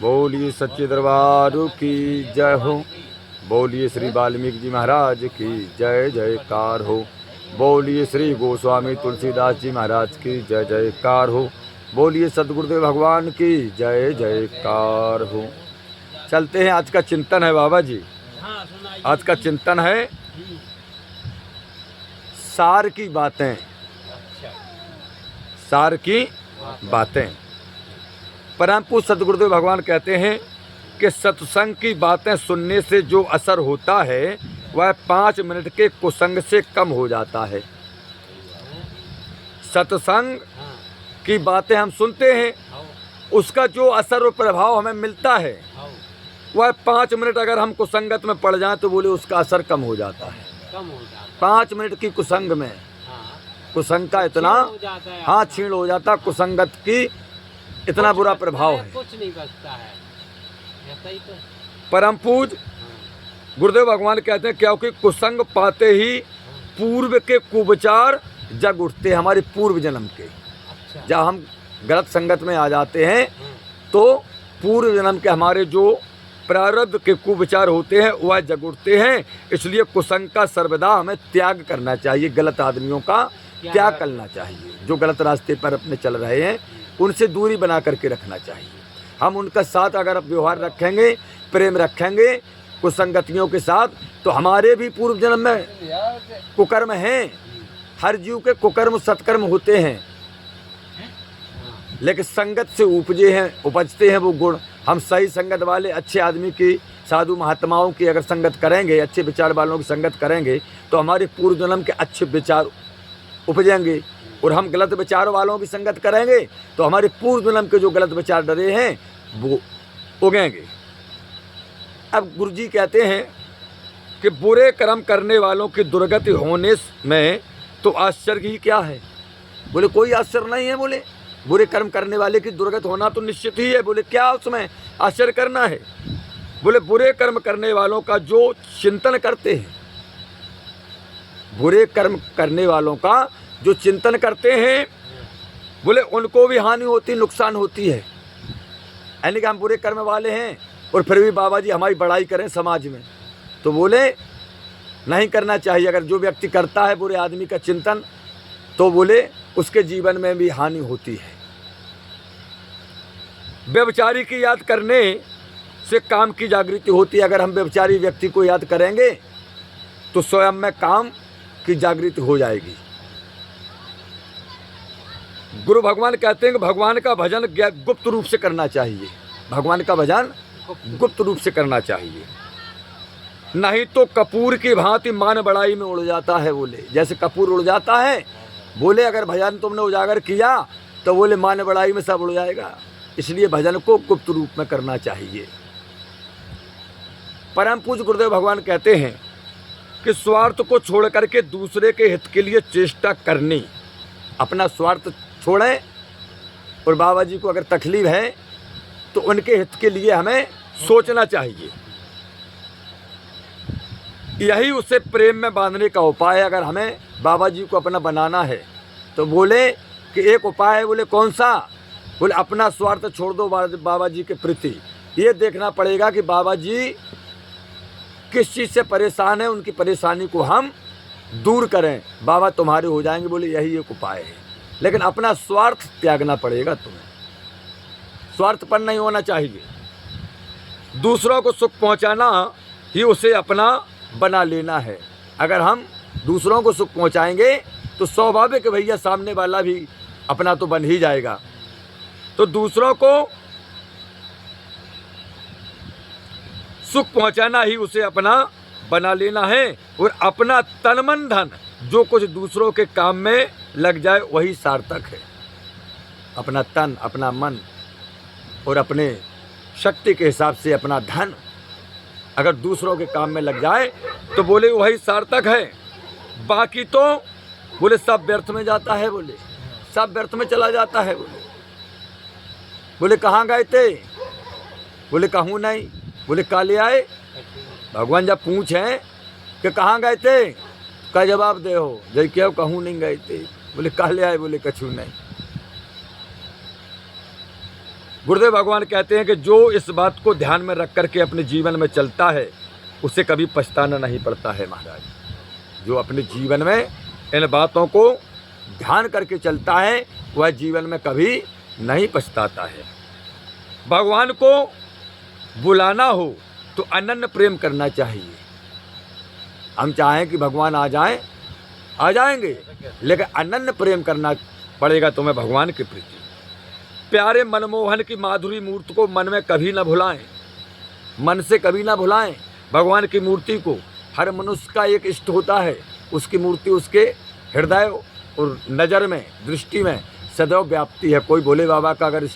बोलिए सच्चे दरबार की जय हो। बोलिए श्री वाल्मीकि जी महाराज की जय जयकार हो। बोलिए श्री गोस्वामी तुलसीदास जी महाराज की जय जयकार हो। बोलिए सदगुरुदेव भगवान की जय जयकार हो। चलते हैं, आज का चिंतन है बाबा जी। आज का चिंतन है सार की बातें। सार की बातें। परम पूज्य सदगुरुदेव भगवान कहते हैं कि सत्संग की बातें सुनने से जो असर होता है वह 5 मिनट के कुसंग से कम हो जाता है। सत्संग की बातें हम सुनते हैं, उसका जो असर और प्रभाव हमें मिलता है वह 5 मिनट अगर हम कुसंगत में पड़ जाएं तो बोले उसका असर कम हो जाता है। 5 मिनट की कुसंग में कुसंग का इतना क्षीण हो जाता, कुसंगत की इतना बुरा प्रभाव है, कुछ नहीं बचता है। ऐसा ही तो परम पूज्य गुरुदेव भगवान कहते हैं क्योंकि कुसंग पाते ही पूर्व के कुविचार जग उठते हैं, हमारे पूर्व जन्म के। जब हम गलत संगत में आ जाते हैं तो पूर्व जन्म के हमारे जो प्रारब्ध के कुविचार होते हैं वह जग उठते हैं। इसलिए कुसंग का सर्वदा हमें त्याग करना चाहिए, गलत आदमियों का त्याग करना चाहिए। जो गलत रास्ते पर अपने चल रहे हैं उनसे दूरी बना करके रखना चाहिए। हम उनका साथ अगर व्यवहार रखेंगे, प्रेम रखेंगे कुसंगतियों के साथ, तो हमारे भी पूर्व जन्म में कुकर्म हैं। हर जीव के कुकर्म सत्कर्म होते हैं, लेकिन संगत से उपजते हैं वो गुण। हम सही संगत वाले अच्छे आदमी की, साधु महात्माओं की अगर संगत करेंगे, अच्छे विचार वालों की संगत करेंगे तो हमारे पूर्व जन्म के अच्छे विचार उपजेंगे। और हम गलत विचार वालों की संगत करेंगे तो हमारे पूर्व जन्म के जो गलत विचार डरे हैं वो उगेंगे। अब गुरुजी कहते हैं कि बुरे कर्म करने वालों की दुर्गति होने में तो आश्चर्य ही क्या है। बोले कोई आश्चर्य नहीं है। बोले बुरे कर्म करने वाले की दुर्गति होना तो निश्चित ही है। बोले क्या उसमें आश्चर्य करना है। बोले बुरे कर्म करने वालों का जो चिंतन करते हैं, बुरे कर्म करने वालों का जो चिंतन करते हैं, बोले उनको भी हानि होती, नुकसान होती है। यानी कि हम बुरे कर्म वाले हैं और फिर भी बाबा जी हमारी बड़ाई करें समाज में, तो बोले नहीं करना चाहिए। अगर जो व्यक्ति करता है बुरे आदमी का चिंतन तो बोले उसके जीवन में भी हानि होती है। व्यभिचारी की याद करने से काम की जागृति होती है। अगर हम व्यभिचारी व्यक्ति को याद करेंगे तो स्वयं में काम की जागृति हो जाएगी। गुरु भगवान कहते हैं कि भगवान का भजन गुप्त रूप से करना चाहिए। भगवान का भजन गुप्त रूप से करना चाहिए, नहीं तो कपूर की भांति मान बड़ाई में उड़ जाता है। बोले जैसे कपूर उड़ जाता है, बोले अगर भजन तुमने उजागर किया तो बोले मान बड़ाई में सब उड़ जाएगा। इसलिए भजन को गुप्त रूप में करना चाहिए। परम पूज्य गुरुदेव भगवान कहते हैं कि स्वार्थ को छोड़ करके दूसरे के हित के लिए चेष्टा करनी। अपना स्वार्थ छोड़ें और बाबा जी को अगर तकलीफ है तो उनके हित के लिए हमें सोचना चाहिए। यही उसे प्रेम में बांधने का उपाय है। अगर हमें बाबा जी को अपना बनाना है तो बोले कि एक उपाय है। बोले कौन सा? बोले अपना स्वार्थ छोड़ दो बाबा जी के प्रति। ये देखना पड़ेगा कि बाबा जी किस चीज़ से परेशान है, उनकी परेशानी को हम दूर करें, बाबा तुम्हारे हो जाएंगे। बोले यही एक उपाय है। लेकिन अपना स्वार्थ त्यागना पड़ेगा तुम्हें। स्वार्थ पर नहीं होना चाहिए। दूसरों को सुख पहुंचाना ही उसे अपना बना लेना है। अगर हम दूसरों को सुख पहुंचाएंगे तो स्वाभाविक भैया सामने वाला भी अपना तो बन ही जाएगा। तो दूसरों को सुख पहुंचाना ही उसे अपना बना लेना है। और अपना तन मन धन जो कुछ दूसरों के काम में लग जाए वही सार्थक है। अपना तन, अपना मन और अपने शक्ति के हिसाब से अपना धन अगर दूसरों के काम में लग जाए तो बोले वही सार्थक है। बाकी तो बोले सब व्यर्थ में जाता है। बोले सब व्यर्थ में चला जाता है। बोले कहाँ गए थे? बोले कहूँ नहीं। बोले काले आए? भगवान जब पूछें कि कहाँ गए थे, का जवाब दे हो जय क्या कहूँ नहीं गए थे। बोले काले आए? बोले कछु नहीं। गुरुदेव भगवान कहते हैं कि जो इस बात को ध्यान में रख करके अपने जीवन में चलता है उसे कभी पछताना नहीं पड़ता है महाराज। जो अपने जीवन में इन बातों को ध्यान करके चलता है वह जीवन में कभी नहीं पछताता है। भगवान को बुलाना हो तो अनन्य प्रेम करना चाहिए। हम चाहें कि भगवान आ जाएं, आ जाएंगे, लेकिन अनन्य प्रेम करना पड़ेगा तुम्हें भगवान के प्रति। प्यारे मनमोहन की माधुरी मूर्ति को मन में कभी ना भुलाएं, मन से कभी ना भुलाएं। भगवान की मूर्ति को हर मनुष्य का एक इष्ट होता है, उसकी मूर्ति उसके हृदय और नज़र में, दृष्टि में सदैव व्याप्ति है। कोई भोले बाबा का अगर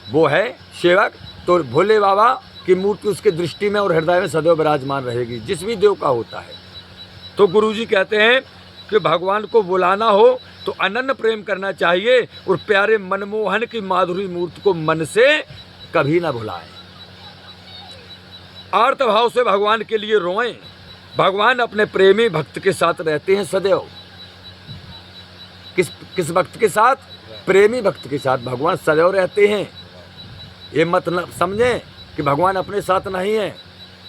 वो है सेवक तो भोले बाबा की मूर्ति उसके दृष्टि में और हृदय में सदैव विराजमान रहेगी, जिस भी देव का होता है। तो गुरुजी कहते हैं कि भगवान को बुलाना हो तो अनन्य प्रेम करना चाहिए और प्यारे मनमोहन की माधुरी मूर्ति को मन से कभी ना भुलाएं। आर्त भाव से भगवान के लिए रोएं। भगवान अपने प्रेमी भक्त के साथ रहते हैं सदैव। किस भक्त के साथ? प्रेमी भक्त के साथ भगवान सदैव रहते हैं। ये मत न समझें कि भगवान अपने साथ नहीं है।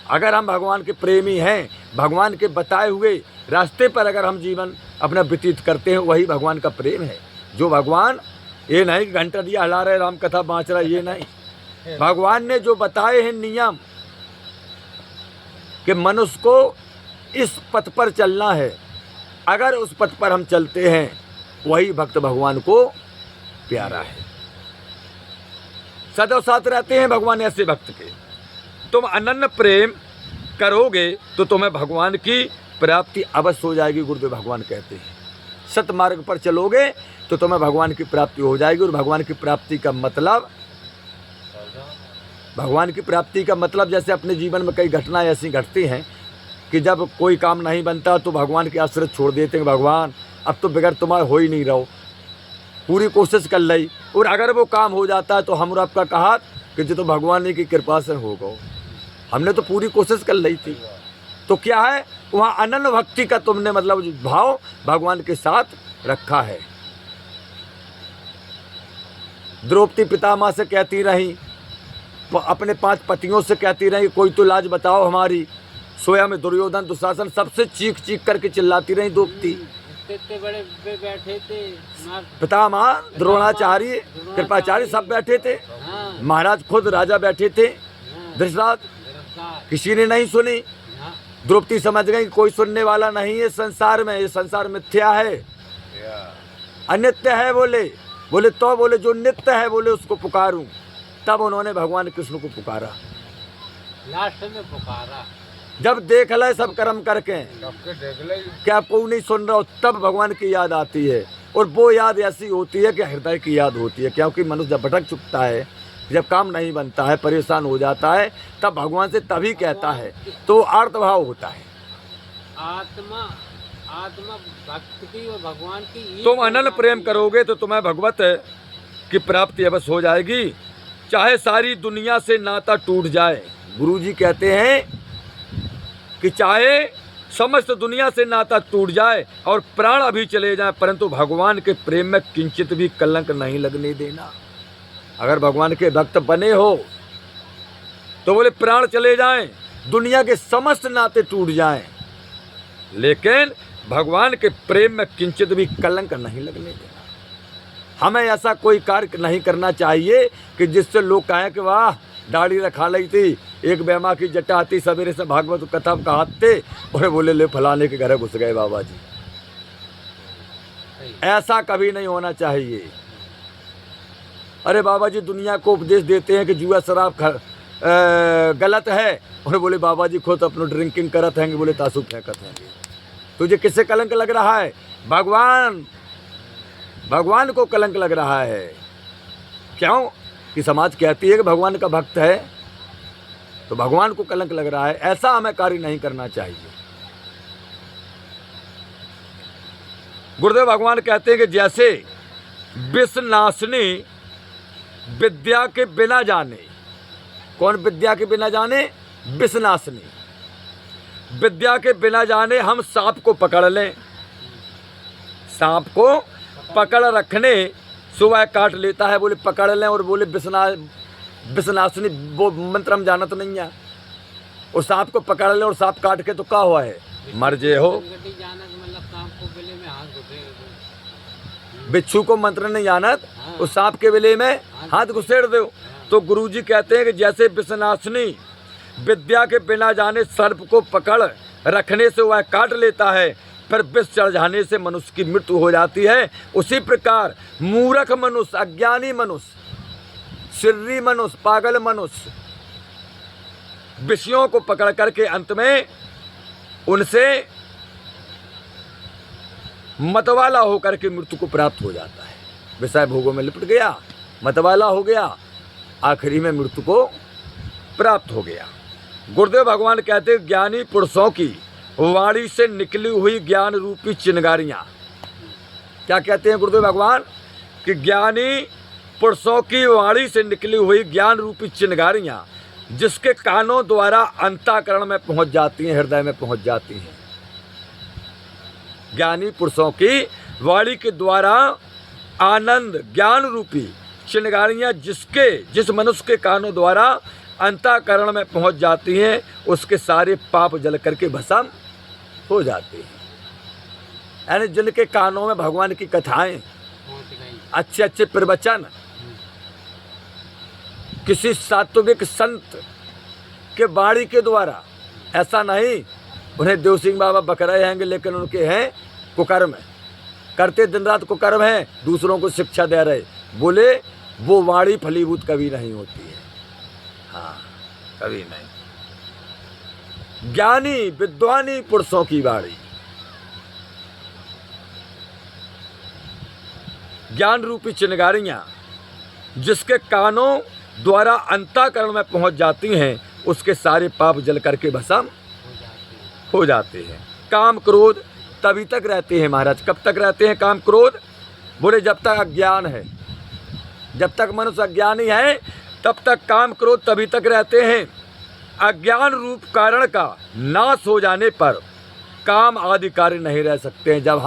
अगर हम भगवान के प्रेमी हैं, भगवान के बताए हुए रास्ते पर अगर हम जीवन अपना व्यतीत करते हैं, वही भगवान का प्रेम है। जो भगवान, ये नहीं कि घंटा दिया हिला रहे, राम कथा बाँच रहा, ये नहीं। भगवान ने जो बताए हैं नियम कि मनुष्य को इस पथ पर चलना है, अगर उस पथ पर हम चलते हैं वही भक्त भगवान को प्यारा है। सदैव साथ रहते हैं भगवान ऐसे भक्त के। तुम अनन्य प्रेम करोगे तो तुम्हें भगवान की प्राप्ति अवश्य हो जाएगी। गुरुदेव भगवान कहते हैं सत मार्ग पर चलोगे तो तुम्हें भगवान की प्राप्ति हो जाएगी। और भगवान की प्राप्ति का मतलब, भगवान की प्राप्ति का मतलब, जैसे अपने जीवन में कई घटनाएं ऐसी घटती हैं कि जब कोई काम नहीं बनता तो भगवान के आश्रय छोड़ देते हैं। भगवान अब तो बगैर तुम्हारे हो ही नहीं रहो, पूरी कोशिश कर ली, और अगर वो काम हो जाता है तो हम और आपका कहा कि जो तो भगवान की कृपा से होगा, हमने तो पूरी कोशिश कर ली थी। तो क्या है, वहाँ अनन्य भक्ति का तुमने मतलब भाव भगवान के साथ रखा है। द्रौपदी पितामह से कहती रही, अपने 5 पतियों से कहती रही, कोई तो लाज बताओ हमारी। सोया में दुर्योधन दुशासन सबसे चीख चीख करके चिल्लाती रही द्रौपदी। इतने बड़े बैठे थे, पितामह द्रोणाचार्य कृपाचार्य सब बैठे थे, महाराज खुद राजा बैठे थे, धृतराज, किसी ने नहीं सुनी। द्रौपदी समझ गई कोई सुनने वाला नहीं है संसार में, ये संसार मिथ्या है, अनित्य है। बोले तो बोले जो नित्य है बोले उसको पुकारूं। तब उन्होंने भगवान कृष्ण को पुकारा, लास्ट में पुकारा। जब देख ले सब कर्म करके क्या कोई नहीं सुन रहा हो, तब भगवान की याद आती है। और वो याद ऐसी होती है कि हृदय की याद होती है, क्योंकि मनुष्य जब भटक चुकता है, जब काम नहीं बनता है, परेशान हो जाता है, तब भगवान से तभी कहता है, तो आर्तभाव होता है। आत्मा भक्त की और भगवान की। तुम अनन्य प्रेम करोगे तो तुम्हें भगवत की प्राप्ति अवश्य हो जाएगी, चाहे सारी दुनिया से नाता टूट जाए। गुरुजी कहते हैं कि चाहे समस्त दुनिया से नाता टूट जाए और प्राण अभी चले जाए, परंतु भगवान के प्रेम में किंचित भी कलंक नहीं लगने देना। अगर भगवान के भक्त बने हो तो बोले प्राण चले जाएं, दुनिया के समस्त नाते टूट जाएं, लेकिन भगवान के प्रेम में किंचित भी कलंक नहीं लगने देना। हमें ऐसा कोई कार्य नहीं करना चाहिए कि जिससे लोग कहें कि वाह दाढ़ी रखा ली थी, एक बेमा की जटा आती, सवेरे से भागवत कथा कहाते और बोले ले फलाने के घर घुस गए बाबा जी। ऐसा कभी नहीं होना चाहिए। अरे बाबा जी दुनिया को उपदेश देते हैं कि जुआ शराब गलत है, और बोले बाबा जी खुद अपना ड्रिंकिंग करत हैं, बोले तासु फेंकत हैं। तुझे किससे कलंक लग रहा है? भगवान को कलंक लग रहा है। क्यों? कि समाज कहती है कि भगवान का भक्त है, तो भगवान को कलंक लग रहा है। ऐसा हमें कार्य नहीं करना चाहिए। गुरुदेव भगवान कहते हैं कि जैसे विषनाशिनी विद्या के बिना जाने, कौन विद्या के बिना जाने? विषनाशिनी विद्या के बिना जाने हम सांप को पकड़ लें, सांप को पकड़ रखने सुबह काट लेता है, बोले पकड़ लें और बोले विषनाशिनी वो मंत्र हम जानत नहीं है। उस सांप को पकड़ लें और सांप काट के तो क्या हुआ है, मर जे हो। संगति जानत मतलब सांप को गले में हाथ घुसे। बिच्छू को मंत्र नहीं जानत, हाँ। उस सांप के विले में हाथ घुसेड़ दो। तो गुरुजी कहते हैं कि जैसे विषनाशिनी विद्या के बिना जाने सर्प को पकड़ रखने से वह काट लेता है, फिर विष चढ़ जाने से मनुष्य की मृत्यु हो जाती है, उसी प्रकार मूर्ख मनुष्य, अज्ञानी मनुष्य, सिर्री मनुष्य, पागल मनुष्य विषयों को पकड़ करके अंत में उनसे मतवाला होकर के मृत्यु को प्राप्त हो जाता है। विषय भोगों में लिपट गया, मतवाला हो गया, आखिरी में मृत्यु को प्राप्त हो गया। गुरुदेव भगवान कहते हैं ज्ञानी पुरुषों की वाणी से निकली हुई ज्ञान रूपी चिंगारियां, क्या कहते हैं गुरुदेव भगवान कि ज्ञानी पुरुषों की वाणी से निकली हुई ज्ञान रूपी चिंगारियां जिसके कानों द्वारा अंतःकरण में पहुंच जाती हैं, हृदय में पहुंच जाती हैं। ज्ञानी पुरुषों की वाणी के द्वारा आनंद ज्ञान रूपी चिंगारियां जिस मनुष्य के कानों द्वारा अंतःकरण में पहुंच जाती हैं, उसके सारे पाप जल करके भस्म हो जाते हैं। यानी जिनके कानों में भगवान की कथाएं, पहुंच गई। अच्छे अच्छे प्रवचन, किसी सात्विक संत के वाणी के द्वारा, ऐसा नहीं उन्हें देव सिंह बाबा बक रहे हैं, लेकिन उनके हैं कुकर्म, करते दिन रात कुकर्म है, दूसरों को शिक्षा दे रहे, बोले वो वाणी फलीभूत कभी नहीं होती है। हाँ, कभी नहीं। ज्ञानी विद्वानी पुरुषों की वाणी ज्ञान रूपी चिंगारियां जिसके कानों द्वारा अंतःकरण में पहुंच जाती हैं, उसके सारे पाप जल करके भस्म हो जाते हैं। काम क्रोध तभी तक रहते हैं महाराज। कब तक रहते हैं काम क्रोध? बोले जब तक अज्ञान है, जब तक मनुष्य अज्ञानी है तब तक काम क्रोध तभी तक रहते हैं। अज्ञान रूप कारण का नाश हो जाने पर काम आदि कार्य नहीं रह सकते हैं। जब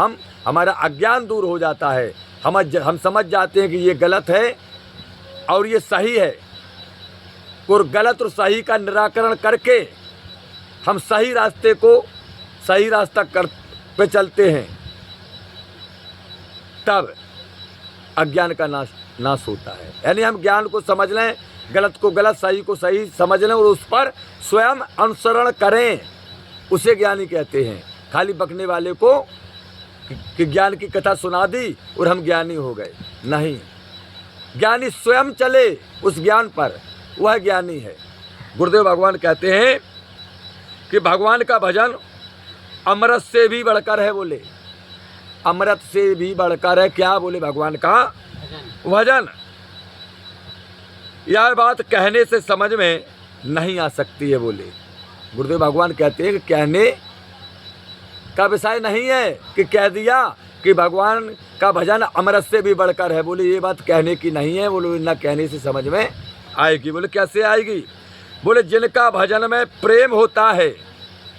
हमारा अज्ञान दूर हो जाता है, हम समझ जाते हैं कि ये गलत है और ये सही है, और गलत और सही का निराकरण करके हम सही रास्ते को सही रास्ता पे चलते हैं, तब अज्ञान का नाश होता है। यानी हम ज्ञान को समझ लें, गलत को गलत, सही को सही समझ लें और उस पर स्वयं अनुसरण करें, उसे ज्ञानी कहते हैं। खाली बकने वाले को कि ज्ञान की कथा सुना दी और हम ज्ञानी हो गए, नहीं। ज्ञानी स्वयं चले उस ज्ञान पर, वह ज्ञानी है। गुरुदेव भगवान कहते हैं कि भगवान का भजन अमृत से भी बढ़कर है। बोले अमृत से भी बढ़कर है। क्या? बोले भगवान का भजन। यह बात कहने से समझ में नहीं आ सकती है। बोले गुरुदेव भगवान कहते हैं कि कहने का विषय नहीं है कि कह दिया कि भगवान का भजन अमृत से भी बढ़कर है। बोले ये बात कहने की नहीं है। बोले ना कहने से समझ में आएगी। बोले कैसे आएगी? बोले जिनका भजन में प्रेम होता है,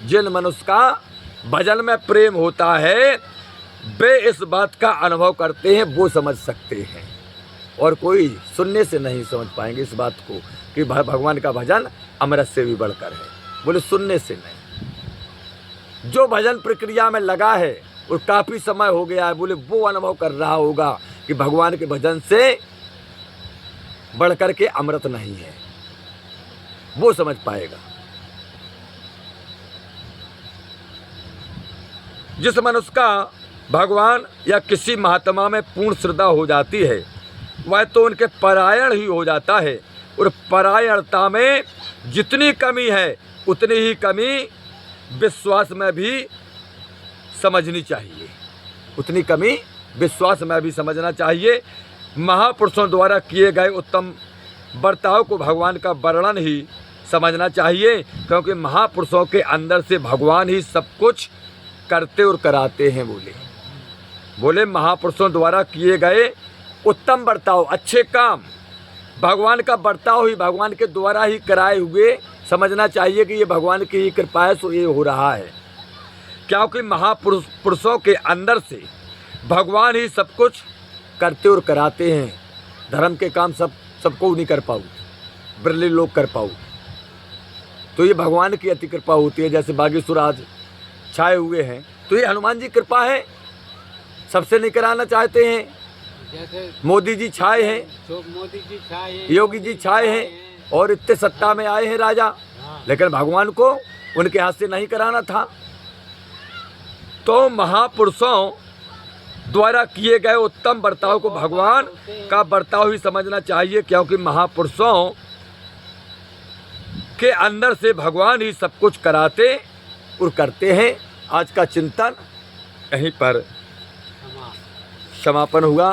जिन मनुष्य का भजन में प्रेम होता है, वे इस बात का अनुभव करते हैं, वो समझ सकते हैं, और कोई सुनने से नहीं समझ पाएंगे इस बात को कि भगवान का भजन अमृत से भी बढ़कर है। बोले सुनने से नहीं, जो भजन प्रक्रिया में लगा है और काफ़ी समय हो गया है, बोले वो अनुभव कर रहा होगा कि भगवान के भजन से बढ़कर के अमृत नहीं है, वो समझ पाएगा। जिस मनुष्य का भगवान या किसी महात्मा में पूर्ण श्रद्धा हो जाती है, वह तो उनके परायण ही हो जाता है, और परायणता में जितनी कमी है उतनी ही कमी विश्वास में भी समझनी चाहिए, उतनी कमी विश्वास में भी समझना चाहिए। महापुरुषों द्वारा किए गए उत्तम बर्ताव को भगवान का वर्णन ही समझना चाहिए, क्योंकि महापुरुषों के अंदर से भगवान ही सब कुछ करते और कराते हैं। बोले महापुरुषों द्वारा किए गए उत्तम बर्ताव, अच्छे काम, भगवान का बर्ताव ही भगवान के द्वारा ही कराए हुए समझना चाहिए कि ये भगवान की ही कृपा से ये हो रहा है, क्योंकि महापुरुषों के अंदर से भगवान ही सब कुछ करते और कराते हैं। धर्म के काम सबको नहीं कर पाऊ, बिरले लोग कर पाऊ। तो ये भगवान की अति कृपा होती है। जैसे बागेश्वर आज छाए हुए हैं तो ये हनुमान जी कृपा है, सबसे नहीं कराना चाहते हैं। जैसे मोदी जी छाए हैं, जो मोदी जी छाए हैं, योगी जी छाए हैं और इतने सत्ता में आए हैं राजा, हाँ। लेकिन भगवान को उनके हाथ से नहीं कराना था। तो महापुरुषों द्वारा किए गए उत्तम बर्ताव को भगवान का बर्ताव ही समझना चाहिए, क्योंकि महापुरुषों के अंदर से भगवान ही सब कुछ कराते और करते हैं। आज का चिंतन यहीं पर समापन हुआ।